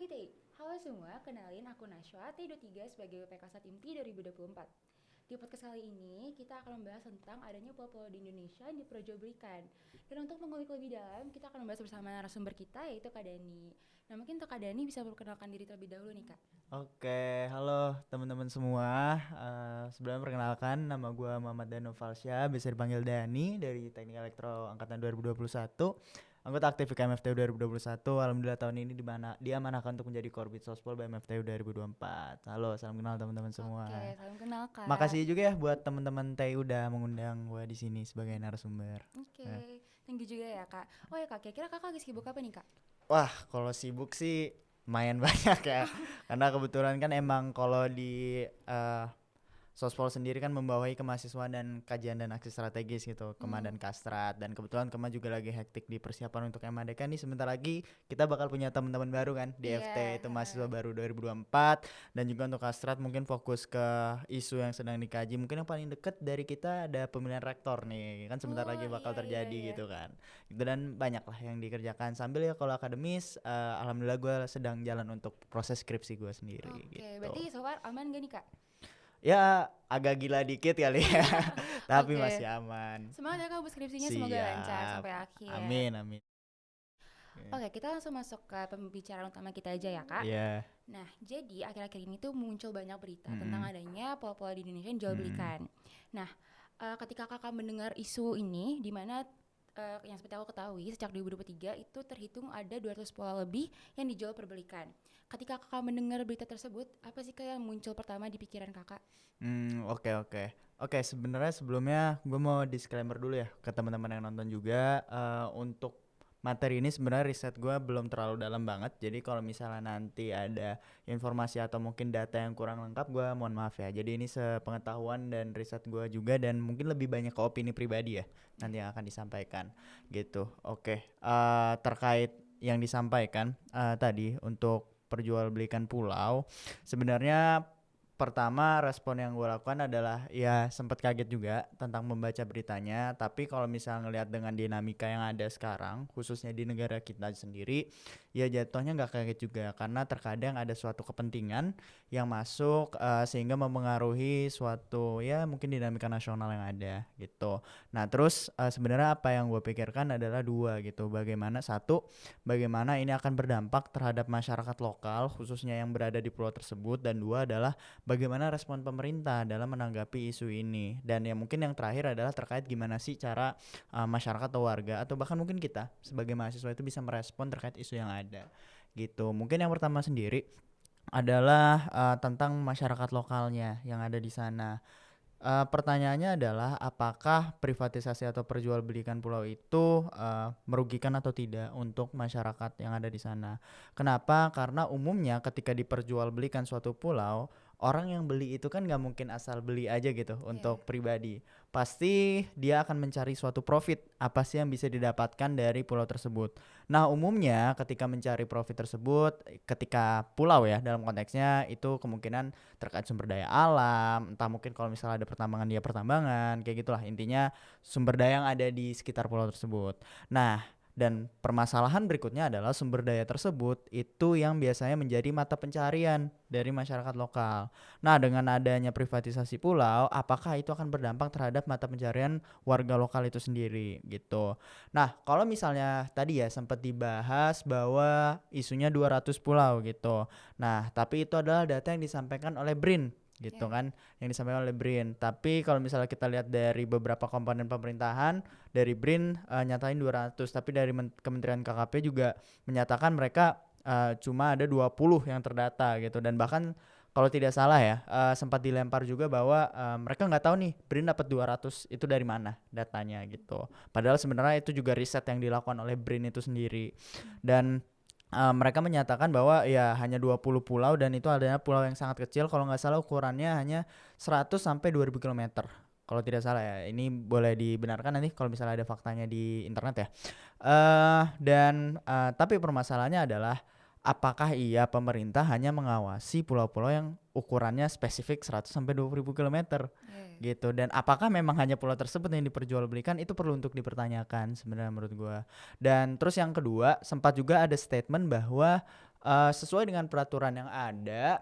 Kita. Halo semua, kenalin aku Nashwa, T23 sebagai WPK Satimti 2024. Di podcast kali ini, kita akan membahas tentang adanya pulau-pulau di Indonesia yang diperjualbelikan. Dan untuk mengulik lebih dalam, kita akan membahas bersama narasumber kita, yaitu Kak Dani. Nah, mungkin untuk Kak Dani bisa memperkenalkan diri terlebih dahulu nih, Kak. Oke, halo teman-teman semua. Sebelumnya perkenalkan, nama gue Muhammad Danu Falsya, bisa dipanggil Dani dari Teknik Elektro Angkatan 2021. Anggota aktif KMFTU 2021. Alhamdulillah tahun ini diamanahkan untuk menjadi Korbit Sospol BMFTU 2024. Halo, salam kenal teman-teman Oke, semua. salam kenal, Kak. Makasih juga ya buat teman-teman TU udah mengundang gue di sini sebagai narasumber. Nah. Oke, thank you juga ya, Kak. Oh ya, Kak, kira-kira Kakak lagi sibuk apa nih, Kak? Wah, kalau sibuk sih lumayan banyak ya. Karena kebetulan kan emang kalau di Sospol sendiri kan membawahi kemahasiswaan dan kajian dan aksi strategis gitu, Kema dan Kastrat, dan kebetulan Kema juga lagi hektik di persiapan untuk MADK nih. Sebentar lagi kita bakal punya teman-teman baru kan di FT, itu mahasiswa baru 2024, dan juga untuk Kastrat mungkin fokus ke isu yang sedang dikaji. Mungkin yang paling deket dari kita ada pemilihan rektor nih, kan sebentar lagi bakal terjadi gitu kan. Gitu, dan banyak lah yang dikerjakan sambil ya kalau akademis, alhamdulillah gue sedang jalan untuk proses skripsi gue sendiri gitu. Berarti so far aman gak nih, Kak? Ya agak gila dikit kali ya, tapi masih aman. Semangat ya Kak buat skripsinya, semoga lancar Siap. sampai akhir. Amin. Oke, kita langsung masuk ke pembicaraan utama kita aja ya, Kak. Iya. Nah, jadi akhir-akhir ini tuh muncul banyak berita tentang adanya pulau-pulau di Indonesia yang jual belikan. Nah, ketika Kakak mendengar isu ini, di mana yang seperti aku ketahui sejak 2023 itu terhitung ada 200 pulau lebih yang dijual perbelikan. Ketika Kakak mendengar berita tersebut, apa sih Kak yang muncul pertama di pikiran Kakak? Oke, sebenarnya sebelumnya gue mau disclaimer dulu ya ke teman-teman yang nonton juga. Untuk materi ini sebenarnya riset gue belum terlalu dalam banget. Jadi kalau misalnya nanti ada informasi atau mungkin data yang kurang lengkap, gue mohon maaf ya. Jadi ini sepengetahuan dan riset gue juga, dan mungkin lebih banyak ke opini pribadi ya nanti yang akan disampaikan gitu. Oke, terkait yang disampaikan tadi untuk perjualbelikan pulau, sebenarnya pertama respon yang gue lakukan adalah ya sempat kaget juga tentang membaca beritanya. Tapi kalau misalnya ngelihat dengan dinamika yang ada sekarang, khususnya di negara kita sendiri, ya jatuhnya nggak kaget juga, karena terkadang ada suatu kepentingan yang masuk sehingga mempengaruhi suatu ya mungkin dinamika nasional yang ada gitu. Nah terus sebenarnya apa yang gue pikirkan adalah dua gitu, bagaimana ini akan berdampak terhadap masyarakat lokal khususnya yang berada di pulau tersebut, dan dua adalah bagaimana respon pemerintah dalam menanggapi isu ini. Dan yang mungkin yang terakhir adalah terkait gimana sih cara masyarakat atau warga atau bahkan mungkin kita sebagai mahasiswa itu bisa merespon terkait isu yang ada gitu. Mungkin yang pertama sendiri adalah tentang masyarakat lokalnya yang ada di sana. Pertanyaannya adalah apakah privatisasi atau perjualbelikan pulau itu merugikan atau tidak untuk masyarakat yang ada di sana. Kenapa? Karena umumnya ketika diperjualbelikan suatu pulau, orang yang beli itu kan nggak mungkin asal beli aja gitu untuk pribadi. Pasti dia akan mencari suatu profit, apa sih yang bisa didapatkan dari pulau tersebut. Nah umumnya ketika mencari profit tersebut, ketika pulau ya dalam konteksnya itu kemungkinan terkait sumber daya alam, entah mungkin kalau misalnya ada pertambangan dia pertambangan, kayak gitulah, intinya sumber daya yang ada di sekitar pulau tersebut. Nah, dan permasalahan berikutnya adalah sumber daya tersebut itu yang biasanya menjadi mata pencarian dari masyarakat lokal. Nah, dengan adanya privatisasi pulau, apakah itu akan berdampak terhadap mata pencarian warga lokal itu sendiri gitu. Nah, kalau misalnya tadi ya sempat dibahas bahwa isunya 200 pulau gitu. Nah, tapi itu adalah data yang disampaikan oleh BRIN gitu kan, yang disampaikan oleh BRIN. Tapi kalau misalnya kita lihat dari beberapa komponen pemerintahan, dari BRIN nyatain 200, tapi dari Kementerian KKP juga menyatakan mereka cuma ada 20 yang terdata gitu. Dan bahkan kalau tidak salah ya sempat dilempar juga bahwa mereka nggak tahu nih BRIN dapat 200 itu dari mana datanya gitu. Padahal sebenarnya itu juga riset yang dilakukan oleh BRIN itu sendiri. Dan mereka menyatakan bahwa ya hanya 20 pulau, dan itu adalah pulau yang sangat kecil, kalau nggak salah ukurannya hanya 100 sampai 2000 km. Kalau tidak salah ya, ini boleh dibenarkan nanti kalau misalnya ada faktanya di internet ya. Tapi permasalahannya adalah apakah iya pemerintah hanya mengawasi pulau-pulau yang ukurannya spesifik 100 sampai 2000 km gitu, dan apakah memang hanya pulau tersebut yang diperjualbelikan, itu perlu untuk dipertanyakan sebenarnya menurut gua. Dan terus yang kedua, sempat juga ada statement bahwa sesuai dengan peraturan yang ada,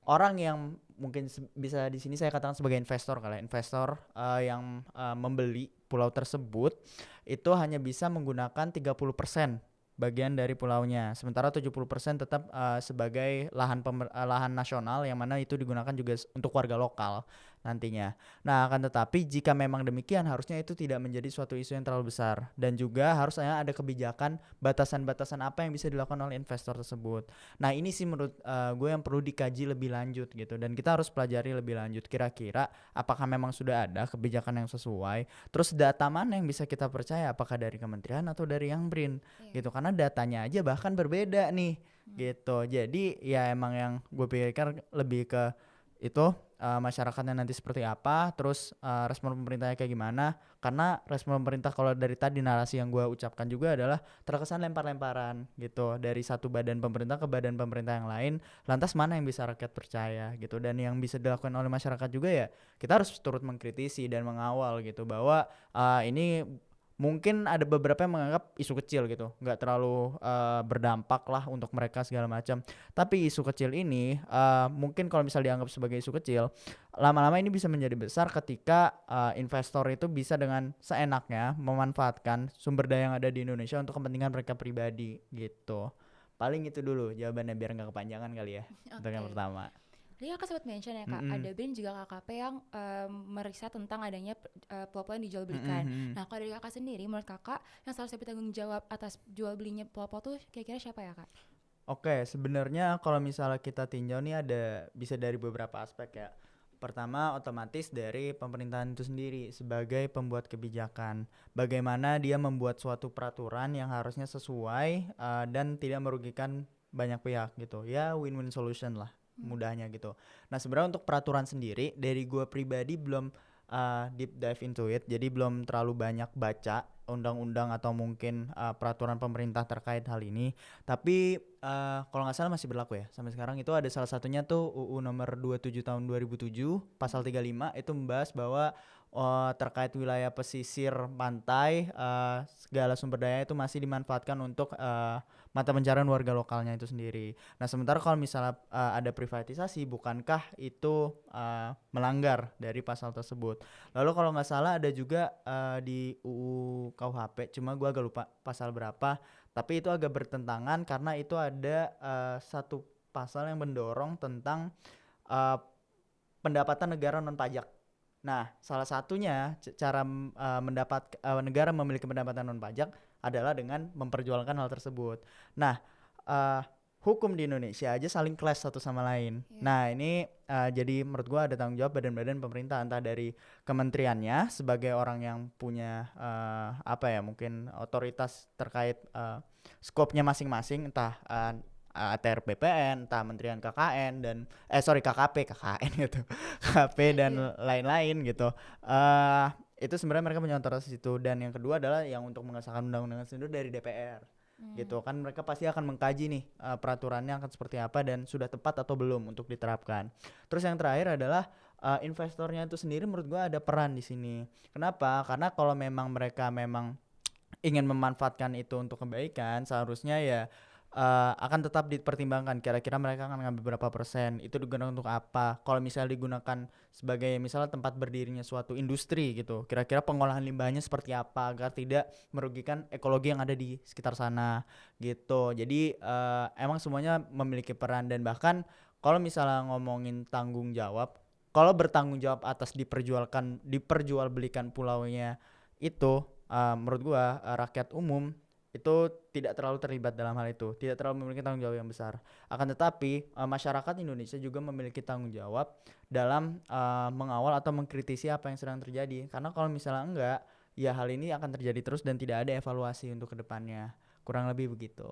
orang yang mungkin bisa di sini saya katakan sebagai investor kali ya, investor, yang, membeli pulau tersebut, itu hanya bisa menggunakan 30% bagian dari pulaunya, sementara 70% tetap, sebagai lahan nasional yang mana itu digunakan juga untuk warga lokal nantinya. Nah, akan tetapi jika memang demikian harusnya itu tidak menjadi suatu isu yang terlalu besar dan juga harusnya ada kebijakan batasan-batasan apa yang bisa dilakukan oleh investor tersebut. Nah, ini sih menurut gue yang perlu dikaji lebih lanjut gitu dan kita harus pelajari lebih lanjut kira-kira apakah memang sudah ada kebijakan yang sesuai, terus data mana yang bisa kita percaya apakah dari kementerian atau dari yang BRIN Iya. gitu karena datanya aja bahkan berbeda nih Hmm. gitu. Jadi ya emang yang gue pikirkan lebih ke itu masyarakatnya nanti seperti apa, terus respon pemerintahnya kayak gimana. Karena respon pemerintah kalau dari tadi narasi yang gue ucapkan juga adalah terkesan lempar-lemparan gitu dari satu badan pemerintah ke badan pemerintah yang lain. Lantas mana yang bisa rakyat percaya gitu dan yang bisa dilakukan oleh masyarakat juga ya kita harus turut mengkritisi dan mengawal gitu bahwa ini mungkin ada beberapa yang menganggap isu kecil gitu, nggak terlalu berdampak lah untuk mereka segala macam. Tapi isu kecil ini mungkin kalau misal dianggap sebagai isu kecil, lama-lama ini bisa menjadi besar ketika investor itu bisa dengan seenaknya memanfaatkan sumber daya yang ada di Indonesia untuk kepentingan mereka pribadi gitu. Paling itu dulu jawabannya biar nggak kepanjangan kali ya untuk yang Oke. pertama. Tadi kakak sempat mention ya kak, Mm-mm. ada BRIN juga KKP yang meriksa tentang adanya pulau-pulau yang dijual Mm-mm, belikan. mm-mm. Nah kalau dari kakak sendiri, menurut kakak yang seharusnya bertanggung jawab atas jual belinya pulau-pulau tuh kira-kira siapa ya kak? Oke, sebenarnya kalau misalnya kita tinjau nih ada bisa dari beberapa aspek ya. Pertama, otomatis dari pemerintahan itu sendiri sebagai pembuat kebijakan. Bagaimana dia membuat suatu peraturan yang harusnya sesuai dan tidak merugikan banyak pihak gitu. Ya, win-win solution lah Hmm. mudahnya gitu. Nah, sebenarnya untuk peraturan sendiri dari gua pribadi belum deep dive into it. Jadi belum terlalu banyak baca undang-undang atau mungkin peraturan pemerintah terkait hal ini. Tapi kalau nggak salah masih berlaku ya sampai sekarang itu ada salah satunya tuh UU nomor 27 tahun 2007 pasal 35 itu membahas bahwa terkait wilayah pesisir pantai segala sumber daya itu masih dimanfaatkan untuk mata pencarian warga lokalnya itu sendiri. Nah, sementara kalau misalnya ada privatisasi bukankah itu melanggar dari pasal tersebut. Lalu kalau nggak salah ada juga di UU KUHP cuma gua agak lupa pasal berapa tapi itu agak bertentangan karena itu ada satu pasal yang mendorong tentang uh, pendapatan negara non pajak. Nah, salah satunya cara negara memiliki pendapatan non pajak adalah dengan memperjualkan hal tersebut. Nah, uh, hukum di Indonesia aja saling clash satu sama lain. Iya. Nah, ini jadi menurut gua ada tanggung jawab badan-badan pemerintah entah dari kementeriannya sebagai orang yang punya apa ya mungkin otoritas terkait skopnya masing-masing entah ATR BPN, entah Menterian KKN dan KKP, KKN gitu. KKP dan Iya. lain-lain gitu. eh itu sebenarnya mereka punya otoritas itu dan yang kedua adalah yang untuk mengesahkan undang-undang sendiri dari DPR Hmm. gitu kan mereka pasti akan mengkaji nih peraturannya akan seperti apa dan sudah tepat atau belum untuk diterapkan. Terus yang terakhir adalah investornya itu sendiri menurut gua ada peran di sini. Kenapa? Karena kalau memang mereka memang ingin memanfaatkan itu untuk kebaikan seharusnya ya akan tetap dipertimbangkan kira-kira mereka akan ngambil berapa persen itu digunakan untuk apa kalau misalnya digunakan sebagai misalnya tempat berdirinya suatu industri gitu kira-kira pengolahan limbahnya seperti apa agar tidak merugikan ekologi yang ada di sekitar sana gitu jadi emang semuanya memiliki peran dan bahkan kalau misalnya ngomongin tanggung jawab kalau bertanggung jawab atas diperjualbelikan pulaunya itu menurut gua rakyat umum itu tidak terlalu terlibat dalam hal itu, tidak terlalu memiliki tanggung jawab yang besar. Akan tetapi masyarakat Indonesia juga memiliki tanggung jawab dalam mengawal atau mengkritisi apa yang sedang terjadi. Karena kalau misalnya enggak, ya hal ini akan terjadi terus dan tidak ada evaluasi untuk kedepannya. Kurang lebih begitu.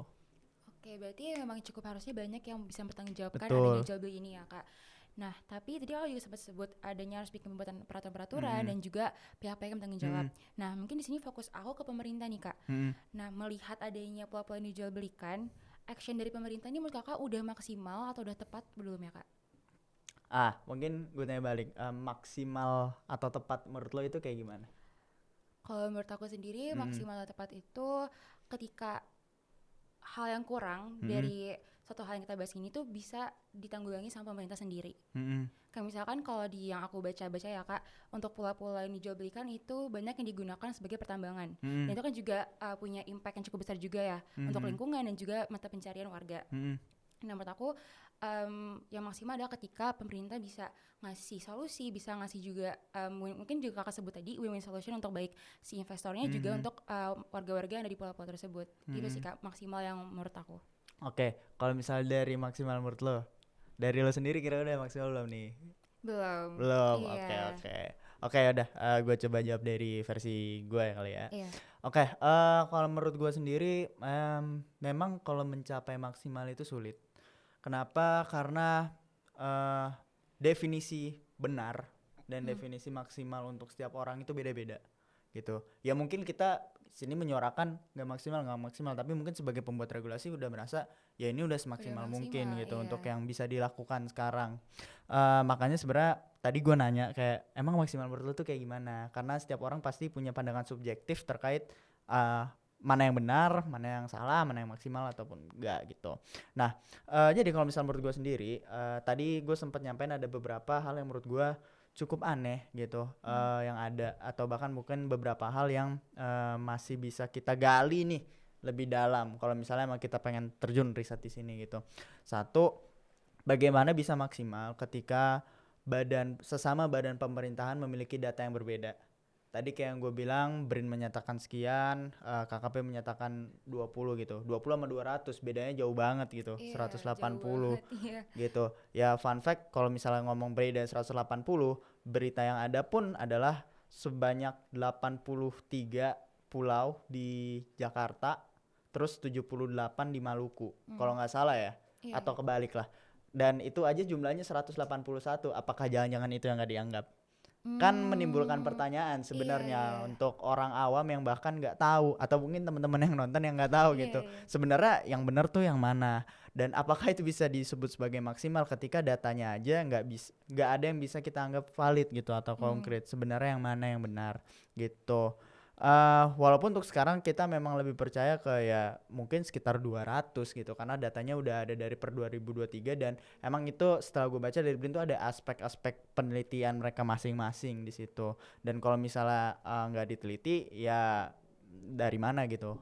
Oke, berarti memang cukup harusnya banyak yang bisa bertanggungjawabkan adanya Betul. jual beli ini ya kak. Nah, tapi tadi aku juga sempat sebut adanya harus bikin pembuatan peraturan-peraturan Mm-mm. dan juga pihak-pihak yang bertanggung jawab. Mm-mm. Nah, mungkin di sini fokus aku ke pemerintah nih kak. Mm-mm. Nah, melihat adanya pulau-pulau yang dijual belikan, action dari pemerintah ini menurut kakak udah maksimal atau udah tepat belum ya kak? Mungkin gue tanya balik, maksimal atau tepat menurut lo itu kayak gimana? Kalau menurut aku sendiri Mm-mm. maksimal atau tepat itu ketika hal yang kurang dari satu hal yang kita bahas ini tuh bisa ditanggulangi sama pemerintah sendiri. Kayak misalkan kalau di yang aku baca-baca ya Kak, untuk pulau-pulau yang dijual belikan itu banyak yang digunakan sebagai pertambangan. Dan itu kan juga punya impact yang cukup besar juga ya untuk lingkungan dan juga mata pencarian warga. Nah menurut aku yang maksimal adalah ketika pemerintah bisa ngasih solusi, bisa ngasih juga mungkin juga kakak sebut tadi win-win solution untuk baik si investornya juga untuk warga-warga yang ada di pulau-pulau tersebut. Itu sih Kak maksimal yang menurut aku. Oke, kalau misalnya dari maksimal menurut lo, dari lo sendiri kira udah maksimal belum nih? Belum. Belum. Oke, Iya. oke. Oke, udah. Gue coba jawab dari versi gue ya kali ya. Iya. Oke, kalau menurut gue sendiri, memang kalau mencapai maksimal itu sulit. Kenapa? Karena definisi benar dan definisi maksimal untuk setiap orang itu beda-beda gitu. Ya mungkin kita sini menyuarakan nggak maksimal, tapi mungkin sebagai pembuat regulasi udah merasa ya ini udah semaksimal Udah mungkin maksimal, gitu iya. untuk yang bisa dilakukan sekarang. Makanya sebenarnya tadi gue nanya kayak emang maksimal menurut lu tuh kayak gimana? Karena setiap orang pasti punya pandangan subjektif terkait mana yang benar, mana yang salah, mana yang maksimal ataupun enggak gitu. Nah, jadi kalau misalnya menurut gue sendiri, tadi gue sempat nyampein ada beberapa hal yang menurut gue cukup aneh gitu yang ada, atau bahkan mungkin beberapa hal yang masih bisa kita gali nih lebih dalam kalau misalnya emang kita pengen terjun riset di sini gitu. Satu, bagaimana bisa maksimal ketika sesama badan pemerintahan memiliki data yang berbeda. Tadi kayak yang gue bilang, BRIN menyatakan sekian, KKP menyatakan 20 gitu. 20 sama 200 bedanya jauh banget gitu. Iya, jauh 180 banget. Iya. gitu. Ya fun fact, kalau misalnya ngomong beda 180, berita yang ada pun adalah sebanyak 83 pulau di Jakarta, terus 78 di Maluku. Kalau nggak salah ya, Iya, atau iya. kebalik lah. Dan itu aja jumlahnya 181. Apakah jangan-jangan itu yang nggak dianggap? Kan menimbulkan pertanyaan Iya, sebenarnya iya. untuk orang awam yang bahkan nggak tahu, atau mungkin teman-teman yang nonton yang nggak tahu Iya, gitu. iya. Sebenarnya yang benar tuh yang mana? Dan apakah itu bisa disebut sebagai maksimal ketika datanya aja nggak ada yang bisa kita anggap valid gitu atau konkret. Sebenarnya yang mana yang benar gitu. Walaupun untuk sekarang kita memang lebih percaya ke ya mungkin sekitar 200 gitu karena datanya udah ada dari per 2023, dan emang itu setelah gue baca dari BRIN tuh ada aspek-aspek penelitian mereka masing-masing di situ. Dan kalau misalnya nggak diteliti ya dari mana gitu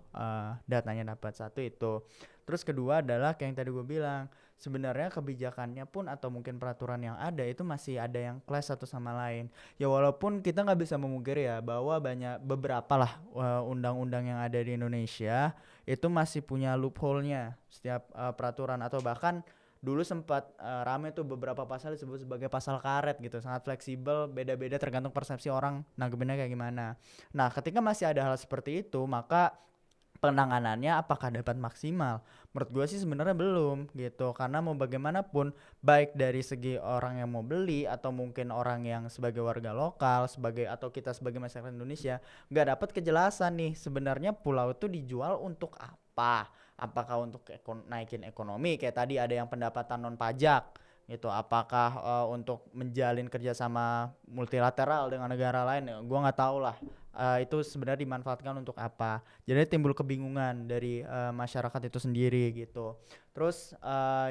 datanya dapat. Satu itu. Terus kedua adalah kayak yang tadi gue bilang, sebenarnya kebijakannya pun atau mungkin peraturan yang ada itu masih ada yang clash satu sama lain. Ya walaupun kita nggak bisa memungkiri ya bahwa beberapa lah undang-undang yang ada di Indonesia itu masih punya loophole-nya setiap peraturan, atau bahkan dulu sempat rame tuh beberapa pasal disebut sebagai pasal karet gitu, sangat fleksibel, beda-beda tergantung persepsi orang nanggepinnya kayak gimana. Nah, ketika masih ada hal seperti itu, maka penanganannya apakah dapat maksimal? Menurut gue sih sebenarnya belum gitu, karena mau bagaimanapun baik dari segi orang yang mau beli atau mungkin orang yang sebagai warga lokal, sebagai atau kita sebagai masyarakat Indonesia nggak dapat kejelasan nih sebenarnya pulau itu dijual untuk apa? Apakah untuk naikin ekonomi kayak tadi ada yang pendapatan non pajak gitu, apakah untuk menjalin kerjasama multilateral dengan negara lain, ya gue nggak tahu lah. Itu sebenarnya dimanfaatkan untuk apa. Jadi timbul kebingungan dari masyarakat itu sendiri gitu. Terus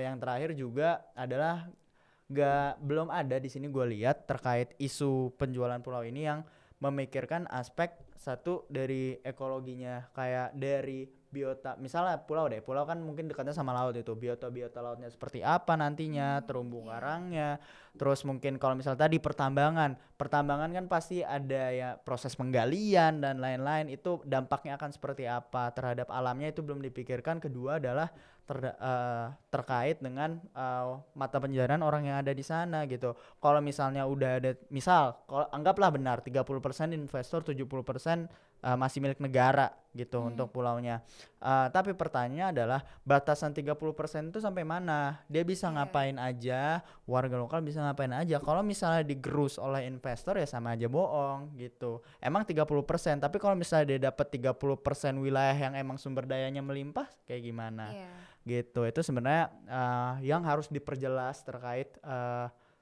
yang terakhir juga adalah belum ada di sini gue lihat terkait isu penjualan pulau ini yang memikirkan aspek satu dari ekologinya, kayak dari biota, misalnya pulau kan mungkin dekatnya sama laut, itu biota lautnya seperti apa nantinya, terumbu Iya. karangnya. Terus mungkin kalau misalnya tadi pertambangan kan pasti ada ya proses penggalian dan lain-lain, itu dampaknya akan seperti apa terhadap alamnya itu belum dipikirkan. Kedua adalah terkait dengan mata pencaharian orang yang ada di sana gitu. Kalau misalnya udah ada, kalau anggaplah benar 30% investor, 70% masih milik negara gitu untuk pulaunya. Tapi pertanyaannya adalah batasan 30% itu sampai mana? Dia bisa Iya. ngapain aja, warga lokal bisa ngapain aja. Kalau misalnya digerus oleh investor ya sama aja bohong gitu. Emang 30%, tapi kalau misalnya dia dapat 30% wilayah yang emang sumber dayanya melimpah kayak gimana? Iya. Gitu. Itu sebenarnya yang harus diperjelas terkait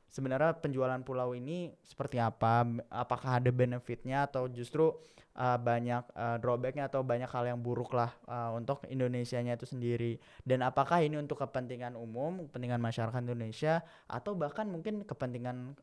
sebenarnya penjualan pulau ini seperti apa, apakah ada benefitnya atau justru banyak drawbacknya atau banyak hal yang buruk lah untuk Indonesianya itu sendiri, dan apakah ini untuk kepentingan umum, kepentingan masyarakat Indonesia, atau bahkan mungkin kepentingan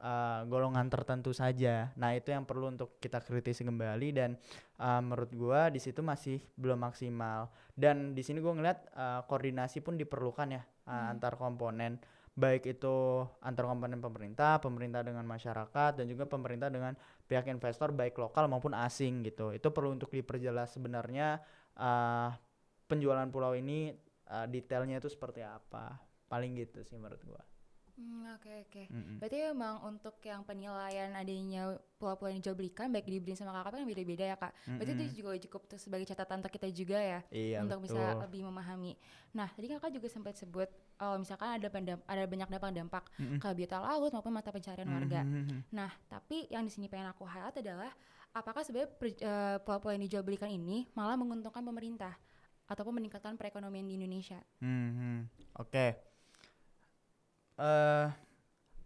golongan tertentu saja. Nah itu yang perlu untuk kita kritisi kembali, dan menurut gua di situ masih belum maksimal. Dan di sini gua ngeliat koordinasi pun diperlukan ya antar komponen, baik itu antar komponen pemerintah, pemerintah dengan masyarakat, dan juga pemerintah dengan pihak investor baik lokal maupun asing gitu. Itu perlu untuk diperjelas sebenarnya penjualan pulau ini detailnya itu seperti apa. Paling gitu sih menurut gua. Oke. Mm-mm. Berarti memang untuk yang penilaian adanya pulau-pulau yang dijual belikan baik di BRIN sama KKP kan beda-beda ya Kak. Berarti itu Mm-mm. juga cukup tuh sebagai catatan untuk kita juga ya Iya untuk bisa betul. lebih memahami. Nah, tadi Kakak juga sempat sebut misalkan ada banyak dampak-dampak Mm-mm. ke biota laut maupun mata pencarian warga. Mm-mm. Nah, tapi yang di sini pengen aku highlight adalah apakah sebenarnya pulau-pulau yang dijual belikan ini malah menguntungkan pemerintah ataupun meningkatkan perekonomian di Indonesia? Mhm. Oke. eh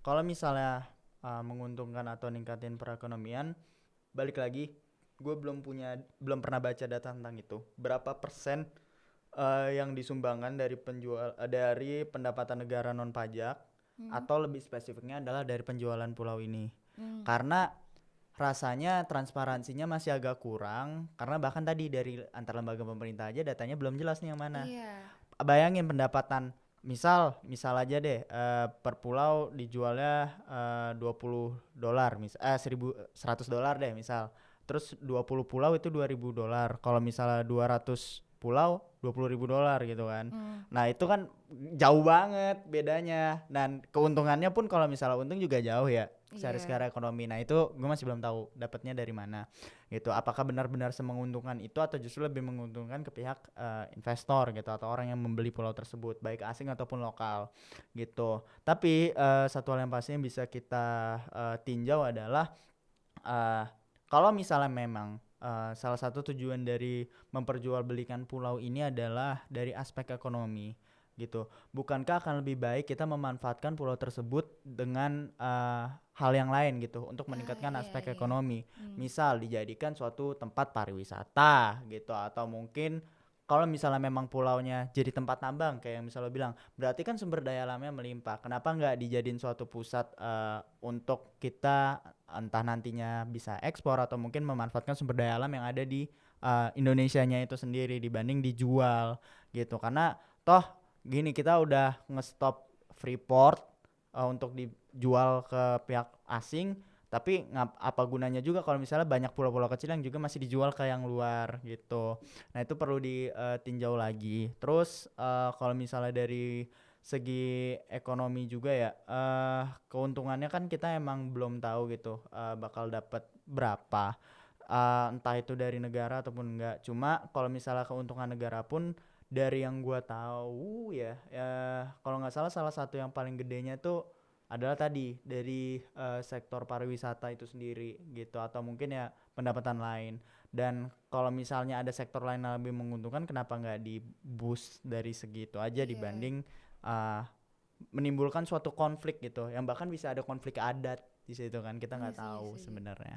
Kalau misalnya menguntungkan atau ningkatin perekonomian, balik lagi, gue belum pernah baca data tentang itu. Berapa persen yang disumbangkan dari dari pendapatan negara non pajak, Hmm. atau lebih spesifiknya adalah dari penjualan pulau ini. Hmm. Karena rasanya transparansinya masih agak kurang, karena bahkan tadi dari antar lembaga pemerintah aja datanya belum jelas nih yang mana. Iya. Bayangin pendapatan, misal aja deh per pulau dijualnya $20, 1.100 dolar deh misal, terus 20 pulau itu $2.000. Kalau misalnya 200 pulau $20.000 gitu kan. Hmm. Nah itu kan jauh banget bedanya, dan keuntungannya pun kalau misalnya untung juga jauh ya Iya. secara ekonomi. Nah itu gue masih belum tahu dapatnya dari mana gitu, apakah benar-benar semenguntungkan itu atau justru lebih menguntungkan ke pihak investor gitu, atau orang yang membeli pulau tersebut baik asing ataupun lokal gitu. Tapi satu hal yang pastinya bisa kita tinjau adalah uh, kalau misalnya memang salah satu tujuan dari memperjualbelikan pulau ini adalah dari aspek ekonomi gitu, bukankah akan lebih baik kita memanfaatkan pulau tersebut dengan hal yang lain gitu untuk meningkatkan aspek Iya. ekonomi, Hmm. misal dijadikan suatu tempat pariwisata gitu, atau mungkin kalau misalnya memang pulaunya jadi tempat tambang kayak yang misalnya lo bilang, berarti kan sumber daya alamnya melimpah. Kenapa nggak dijadiin suatu pusat untuk kita entah nantinya bisa ekspor atau mungkin memanfaatkan sumber daya alam yang ada di Indonesianya itu sendiri dibanding dijual gitu. Karena toh gini, kita udah ngestop Freeport untuk dijual ke pihak asing, tapi apa gunanya juga kalau misalnya banyak pulau-pulau kecil yang juga masih dijual ke yang luar gitu. Nah itu perlu ditinjau lagi. Terus kalau misalnya dari segi ekonomi juga ya, keuntungannya kan kita emang belum tahu gitu bakal dapat berapa, entah itu dari negara ataupun enggak. Cuma kalau misalnya keuntungan negara pun, dari yang gua tahu ya, kalau nggak salah salah satu yang paling gedenya tuh adalah tadi dari sektor pariwisata itu sendiri gitu, atau mungkin ya pendapatan lain. Dan kalau misalnya ada sektor lain yang lebih menguntungkan, kenapa nggak di boost dari segitu aja Iya. dibanding uh, menimbulkan suatu konflik gitu, yang bahkan bisa ada konflik adat di situ kan, kita Iya nggak sih, tahu setuju. sebenarnya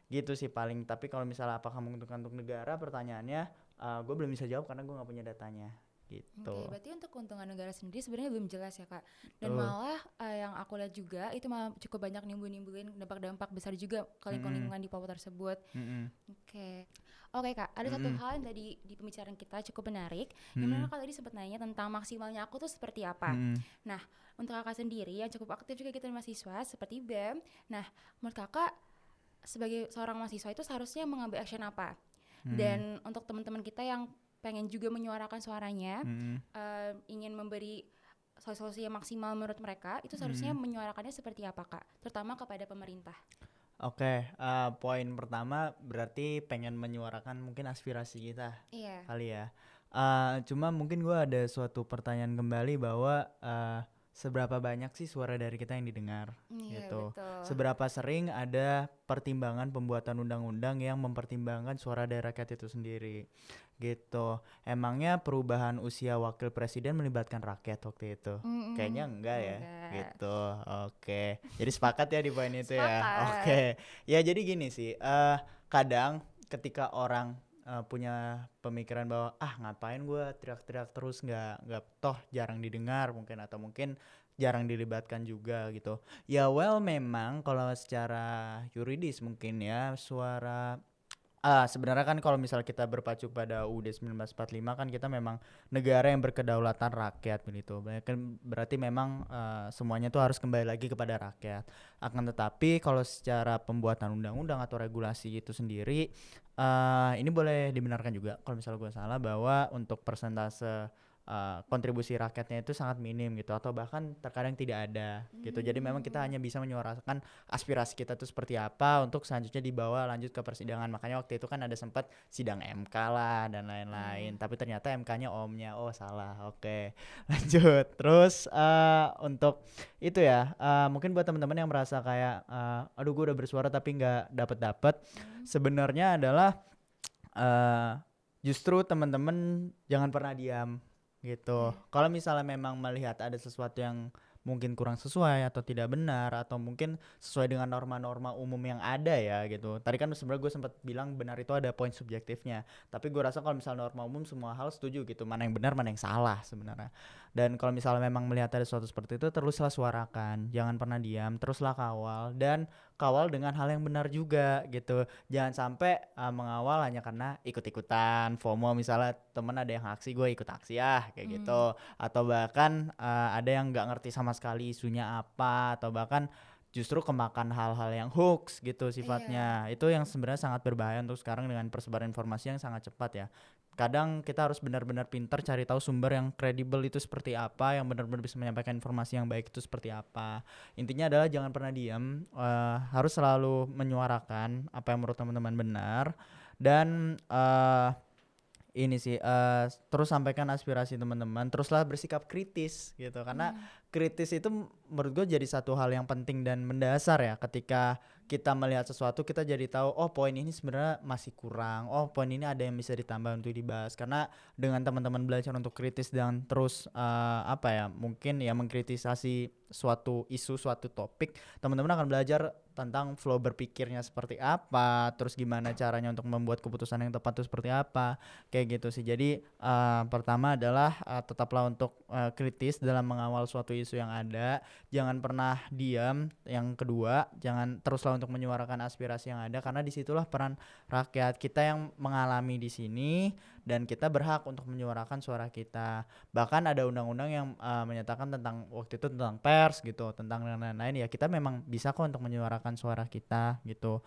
gitu sih paling. Tapi kalau misalnya apakah menguntungkan untuk negara, pertanyaannya gue belum bisa jawab karena gue nggak punya datanya Oke, gitu. berarti untuk keuntungan negara sendiri sebenarnya belum jelas ya Kak. Dan Betul. malah yang aku lihat juga itu malah cukup banyak nimbulin dampak-dampak besar juga ke Mm-mm. lingkungan di pulau tersebut. Mm-mm. Oke. Oke Kak, ada satu Mm-mm. hal yang tadi di pembicaraan kita cukup menarik. Yang mana Mm-mm. Kak tadi sempat nanya tentang maksimalnya aku tuh seperti apa. Mm-mm. Nah, untuk Kakak sendiri yang cukup aktif juga kita mahasiswa seperti BEM. Nah, menurut Kakak sebagai seorang mahasiswa itu seharusnya mengambil action apa? Mm-mm. Dan untuk teman-teman kita yang pengen juga menyuarakan suaranya, Mm-mm. ingin memberi solusi yang maksimal menurut mereka, itu seharusnya Mm-mm. menyuarakannya seperti apa Kak? Terutama kepada pemerintah. Oke, poin pertama berarti pengen menyuarakan mungkin aspirasi kita Iya. kali ya. Cuma mungkin gue ada suatu pertanyaan kembali bahwa seberapa banyak sih suara dari kita yang didengar Iya, gitu. betul. Seberapa sering ada pertimbangan pembuatan undang-undang yang mempertimbangkan suara dari rakyat itu sendiri gitu. Emangnya perubahan usia wakil presiden melibatkan rakyat waktu itu? Kayaknya enggak ya Enggak. gitu. Oke. Jadi sepakat ya di poin itu ya. Sepakat. Oke. Ya jadi gini sih, kadang ketika orang punya pemikiran bahwa ngapain gue teriak-teriak terus, nggak toh jarang didengar mungkin, atau mungkin jarang dilibatkan juga gitu. Ya well, memang kalau secara yuridis mungkin ya suara sebenarnya kan kalau misal kita berpacu pada UUD 1945 kan kita memang negara yang berkedaulatan rakyat begitu. Berarti memang semuanya tuh harus kembali lagi kepada rakyat. Akan tetapi kalau secara pembuatan undang-undang atau regulasi itu sendiri, ini boleh dibenarkan juga kalau misalnya gue salah, bahwa untuk persentase kontribusi rakyatnya itu sangat minim gitu, atau bahkan terkadang tidak ada gitu. Jadi memang kita hanya bisa menyuarakan aspirasi kita tuh seperti apa untuk selanjutnya dibawa lanjut ke persidangan. Makanya waktu itu kan ada sempat sidang MK lah dan lain-lain, Iya. tapi ternyata MK-nya omnya, oh salah. Oke. Lanjut terus, untuk itu ya, mungkin buat teman-teman yang merasa kayak aduh gue udah bersuara tapi nggak dapet, Hmm. sebenarnya adalah justru teman-teman jangan pernah diam gitu. Iya. Kalau misalnya memang melihat ada sesuatu yang mungkin kurang sesuai atau tidak benar, atau mungkin sesuai dengan norma-norma umum yang ada ya gitu. Tadi kan sebenarnya gue sempat bilang benar itu ada poin subjektifnya. Tapi gue rasa kalau misalnya norma umum semua hal setuju gitu. Mana yang benar, mana yang salah sebenarnya. Dan kalau misalnya memang melihat ada sesuatu seperti itu, teruslah suarakan. Jangan pernah diam, teruslah kawal, dan kawal dengan hal yang benar juga gitu. Jangan sampai mengawal hanya karena ikut-ikutan FOMO, misalnya temen ada yang aksi gue ikut aksi kayak Hmm. gitu, atau bahkan ada yang nggak ngerti sama sekali isunya apa, atau bahkan justru kemakan hal-hal yang hoax gitu Iya. sifatnya. Itu yang sebenarnya sangat berbahaya untuk sekarang dengan persebaran informasi yang sangat cepat ya. Kadang kita harus benar-benar pintar cari tahu sumber yang kredibel itu seperti apa, yang benar-benar bisa menyampaikan informasi yang baik itu seperti apa. Intinya adalah jangan pernah diam, harus selalu menyuarakan apa yang menurut teman-teman benar, dan ini sih, terus sampaikan aspirasi teman-teman, teruslah bersikap kritis gitu. Karena Hmm. kritis itu menurut gue jadi satu hal yang penting dan mendasar ya. Ketika kita melihat sesuatu, kita jadi tahu, oh poin ini sebenarnya masih kurang, oh poin ini ada yang bisa ditambah untuk dibahas. Karena dengan teman-teman belajar untuk kritis dan terus mungkin ya mengkritisasi suatu isu, suatu topik, teman-teman akan belajar tentang flow berpikirnya seperti apa, terus gimana caranya untuk membuat keputusan yang tepat itu seperti apa. Kayak gitu sih. Jadi pertama adalah tetaplah untuk kritis dalam mengawal suatu isu yang ada. Jangan pernah diam. Yang kedua, jangan teruslah untuk menyuarakan aspirasi yang ada, karena disitulah peran rakyat kita yang mengalami di sini, dan kita berhak untuk menyuarakan suara kita. Bahkan ada undang-undang yang menyatakan tentang waktu itu tentang pers gitu, tentang lain-lain. Ya kita memang bisa kok untuk menyuarakan suara kita gitu.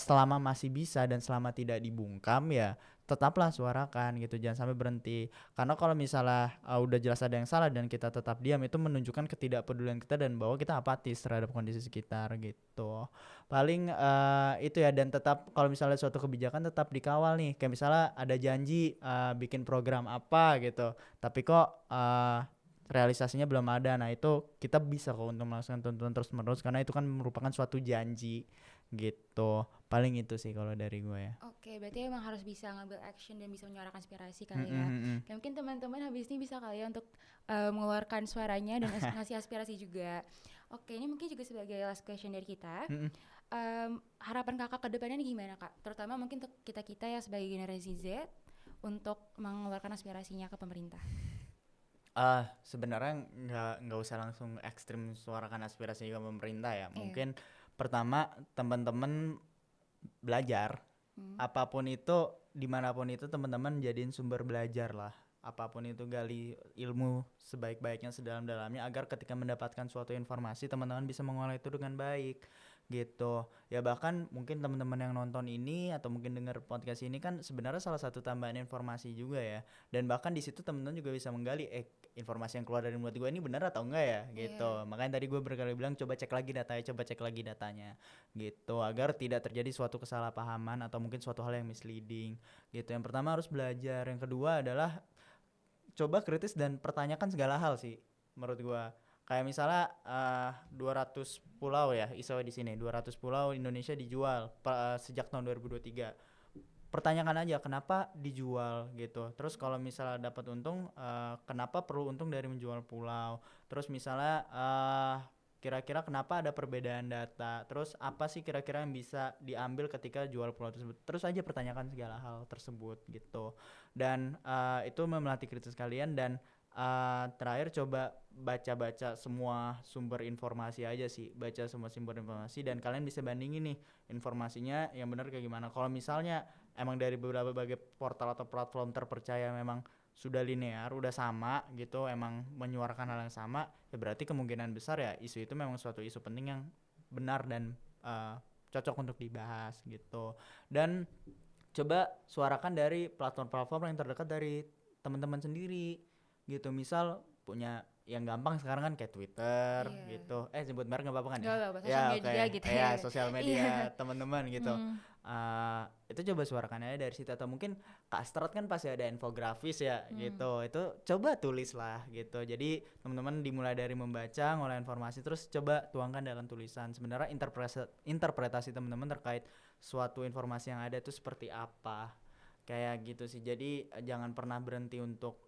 Selama masih bisa dan selama tidak dibungkam, ya tetaplah suarakan gitu, jangan sampai berhenti. Karena kalau misalnya udah jelas ada yang salah dan kita tetap diam, itu menunjukkan ketidakpedulian kita dan bahwa kita apatis terhadap kondisi sekitar gitu. Paling itu ya. Dan tetap kalau misalnya suatu kebijakan tetap dikawal nih, kayak misalnya ada janji bikin program apa gitu, tapi kok realisasinya belum ada. Nah itu kita bisa kok untuk melakukan tuntutan terus menerus, karena itu kan merupakan suatu janji gitu. Paling itu sih kalau dari gue ya. Oke, berarti emang harus bisa ngambil action dan bisa menyuarakan aspirasi Mm, kali ya. mm, mm. Dan mungkin teman-teman habis ini bisa kali ya untuk mengeluarkan suaranya dan ngasih aspirasi juga. Oke, ini mungkin juga sebagai last question dari kita. Mm, mm. Harapan kakak ke depannya ini gimana kak? Terutama mungkin untuk kita-kita ya sebagai generasi Z untuk mengeluarkan aspirasinya ke pemerintah. Sebenarnya nggak usah langsung ekstrim suarakan aspirasi ke pemerintah ya. Iya. Mungkin pertama teman-teman belajar, Hmm. apapun itu, dimanapun itu teman-teman jadiin sumber belajar lah. Apapun itu, gali ilmu sebaik-baiknya, sedalam-dalamnya, agar ketika mendapatkan suatu informasi teman-teman bisa mengolah itu dengan baik gitu. Ya bahkan mungkin teman-teman yang nonton ini atau mungkin dengar podcast ini kan sebenarnya salah satu tambahan informasi juga ya. Dan bahkan di situ teman-teman juga bisa menggali informasi yang keluar dari mulut gue ini benar atau enggak ya gitu. Iya. Makanya tadi gue berkali bilang coba cek lagi datanya gitu, agar tidak terjadi suatu kesalahpahaman atau mungkin suatu hal yang misleading gitu. Yang pertama harus belajar, yang kedua adalah coba kritis dan pertanyakan segala hal sih menurut gua. Kayak misalnya 200 pulau ya iso di sini, 200 pulau Indonesia dijual sejak tahun 2023. Pertanyakan aja kenapa dijual gitu. Terus kalau misalnya dapat untung, kenapa perlu untung dari menjual pulau? Terus misalnya kira-kira kenapa ada perbedaan data? Terus apa sih kira-kira yang bisa diambil ketika jual pulau tersebut? Terus aja pertanyakan segala hal tersebut gitu. Dan itu melatih kritis kalian. Dan terakhir coba baca-baca semua sumber informasi aja sih. Baca semua sumber informasi dan kalian bisa bandingin nih informasinya yang benar kayak gimana. Kalau misalnya emang dari berbagai portal atau platform terpercaya memang sudah linear, udah sama gitu, emang menyuarakan hal yang sama, ya berarti kemungkinan besar ya isu itu memang suatu isu penting yang benar dan cocok untuk dibahas gitu. Dan coba suarakan dari platform-platform yang terdekat dari teman-teman sendiri gitu. Misal punya yang gampang sekarang kan kayak Twitter Iya. gitu. Sebut merek nggak apa-apa kan ya? Nggak apa-apa, Ya sosial oke. media gitu Ya ya. sosial Iya. media teman-teman gitu. Hmm. Itu coba suarakan aja dari situ, atau mungkin Kak Strat kan pasti ada infografis ya gitu. Itu coba tulis lah gitu. Jadi teman-teman dimulai dari membaca, ngolah informasi, terus coba tuangkan dalam tulisan. Sebenarnya interpretasi teman-teman terkait suatu informasi yang ada itu seperti apa. Kayak gitu sih. Jadi jangan pernah berhenti untuk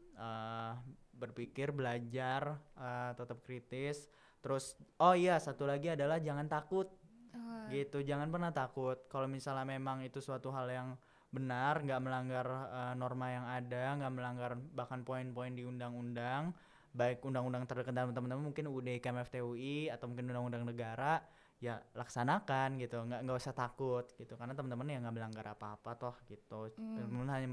berpikir, belajar, tetap kritis. Terus oh iya, satu lagi adalah jangan takut Oh, gitu. Jangan pernah takut kalau misalnya memang itu suatu hal yang benar, nggak melanggar norma yang ada, nggak melanggar bahkan poin-poin di undang-undang, baik undang-undang terdekat dalam teman-teman mungkin UUD, KMFTUI, atau mungkin undang-undang negara, ya laksanakan gitu. Nggak usah takut gitu, karena teman-teman ya nggak melanggar apa-apa toh gitu. Teman-teman hanya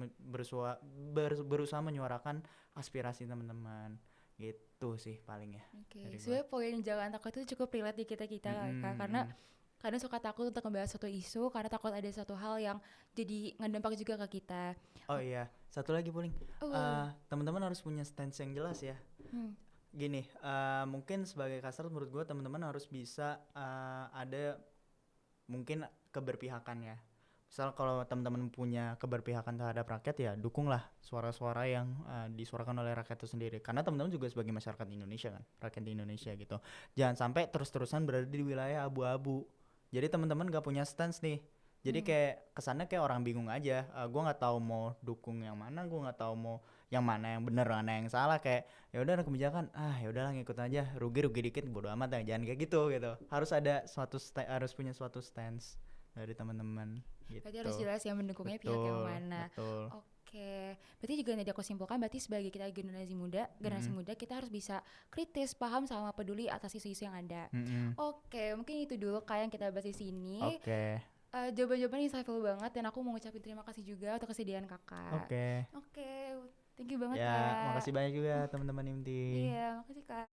berusaha menyuarakan aspirasi teman-teman gitu sih paling ya oke. dari gua. Sebenarnya poin jangan takut itu cukup relate di kita-kita Kak, karena kadang suka takut untuk membahas suatu isu karena takut ada suatu hal yang jadi ngedampak juga ke kita. Oh iya, satu lagi paling, Oh, boleh. teman-teman harus punya stance yang jelas ya. Hmm. Gini, mungkin sebagai kasar menurut gue teman-teman harus bisa ada mungkin keberpihakan ya. Misal kalau teman-teman punya keberpihakan terhadap rakyat, ya dukunglah suara-suara yang disuarakan oleh rakyat itu sendiri. Karena teman-teman juga sebagai masyarakat Indonesia kan, rakyat di Indonesia gitu. Jangan sampai terus-terusan berada di wilayah abu-abu. Jadi teman-teman gak punya stance nih. Jadi Hmm. kayak kesannya kayak orang bingung aja. Gue nggak tahu mau dukung yang mana, gue nggak tahu mau yang mana yang benar, mana yang salah. Kayak ya udah ada kebijakan, ya udahlah ngikut aja, rugi dikit bodo amat ya, jangan kayak gitu gitu. Harus ada harus punya suatu stance dari teman-teman Berarti harus gitu. jelas yang mendukungnya pihak yang Betul, mana. betul. Oke, berarti juga tadi aku simpulkan berarti sebagai kita generasi Mm-mm, muda kita harus bisa kritis, paham sama peduli atas isu-isu yang ada. mm-mm. Oke, mungkin itu dulu Kak yang kita bahas di sini. Oke, Jawaban-jawaban insightful banget dan aku mau ngucapin terima kasih juga untuk kesediaan Kakak. oke. Oke, thank you banget Ya, Kak. makasih banyak juga teman-teman Imti. Iya, makasih Kak.